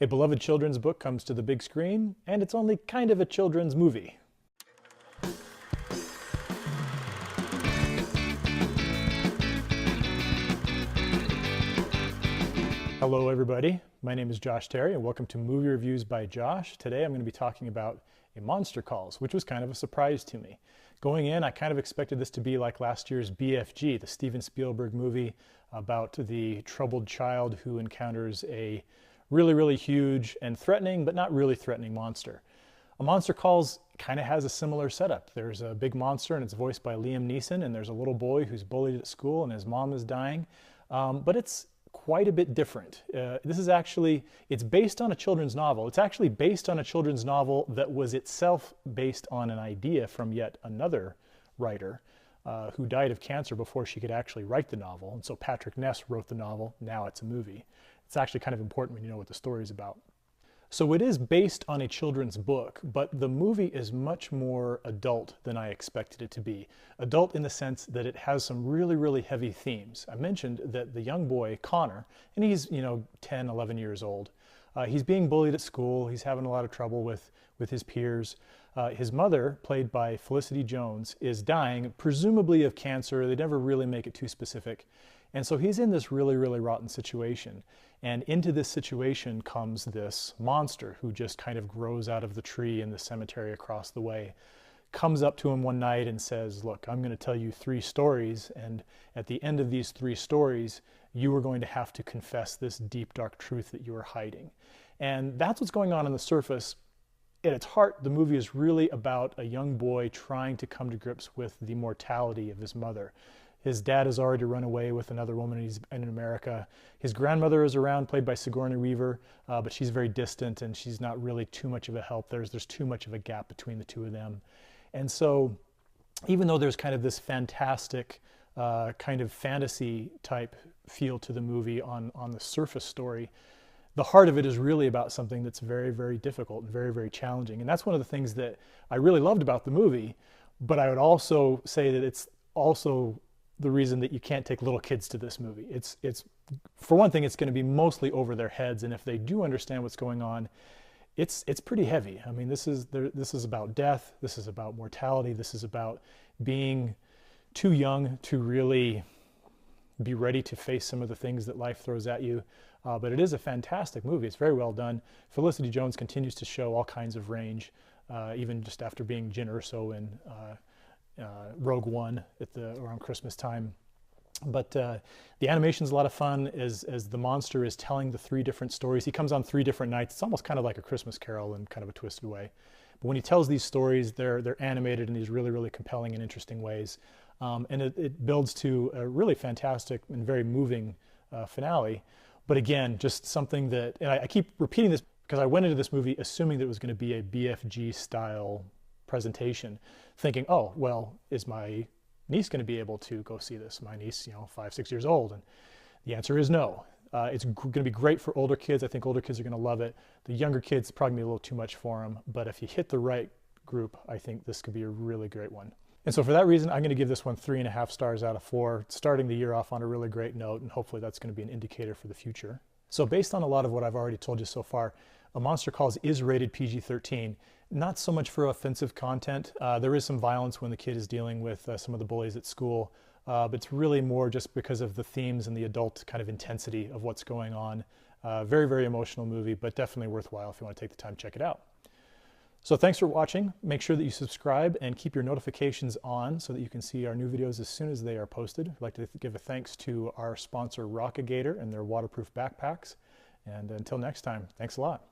A beloved children's book comes to the big screen, and it's only kind of a children's movie. Hello everybody, my name is Josh Terry and welcome to Movie Reviews by Josh. Today I'm going to be talking about A Monster Calls, which was kind of a surprise to me. Going in, I kind of expected this to be like last year's BFG, the Steven Spielberg movie about the troubled child who encounters a really huge and threatening, but not really threatening monster. A Monster Calls kind of has a similar setup. There's a big monster and it's voiced by Liam Neeson, and there's a little boy who's bullied at school and his mom is dying, but it's quite a bit different. It's based on a children's novel. It's actually based on a children's novel that was itself based on an idea from yet another writer who died of cancer before she could actually write the novel. And so Patrick Ness wrote the novel. Now it's a movie. It's actually kind of important when you know what the story is about. So it is based on a children's book, but the movie is much more adult than I expected it to be. Adult in the sense that it has some really heavy themes. I mentioned that the young boy, Connor, and he's 10, 11 years old, he's being bullied at school, he's having a lot of trouble with his peers. His mother, played by Felicity Jones, is dying, presumably of cancer. They never really make it too specific. And so he's in this really rotten situation. And into this situation comes this monster who just kind of grows out of the tree in the cemetery across the way. Comes up to him one night and says, look, I'm going to tell you 3 stories, and at the end of these 3 stories, you are going to have to confess this deep, dark truth that you are hiding. And that's what's going on the surface. At its heart, the movie is really about a young boy trying to come to grips with the mortality of his mother. His dad has already run away with another woman in America. His grandmother is around, played by Sigourney Weaver, but she's very distant and she's not really too much of a help. There's too much of a gap between the two of them. And so even though there's kind of this fantastic kind of fantasy type feel to the movie on the surface story, the heart of it is really about something that's very difficult and very challenging. And that's one of the things that I really loved about the movie, but I would also say that it's also the reason that you can't take little kids to this movie. It's for one thing, it's going to be mostly over their heads, and if they do understand what's going on, it's pretty heavy. I mean, this is about death, this is about mortality, this is about being too young to really be ready to face some of the things that life throws at you. But it is a fantastic movie. It's very well done. Felicity Jones continues to show all kinds of range, even just after being Jyn Erso in Rogue One around Christmas time. But the animation's a lot of fun as the monster is telling the 3 different stories. He comes on 3 different nights. It's almost kind of like A Christmas Carol in kind of a twisted way. But when he tells these stories, they're animated in these really compelling and interesting ways. And it builds to a really fantastic and very moving finale. But again, just something that, and I keep repeating this because I went into this movie assuming that it was going to be a BFG style presentation, thinking, oh, well, is my niece going to be able to go see this? My niece, 5, 6 years old. And the answer is no. It's going to be great for older kids. I think older kids are going to love it. The younger kids, probably going to be a little too much for them. But if you hit the right group, I think this could be a really great one. And so for that reason, I'm going to give this one 3.5 stars out of 4, starting the year off on a really great note, and hopefully that's going to be an indicator for the future. So based on a lot of what I've already told you so far, A Monster Calls is rated PG-13. Not so much for offensive content. There is some violence when the kid is dealing with some of the bullies at school, but it's really more just because of the themes and the adult kind of intensity of what's going on. Very emotional movie, but definitely worthwhile if you want to take the time to check it out. So thanks for watching. Make sure that you subscribe and keep your notifications on so that you can see our new videos as soon as they are posted. I'd like to give a thanks to our sponsor Rockagator and their waterproof backpacks. And until next time, thanks a lot.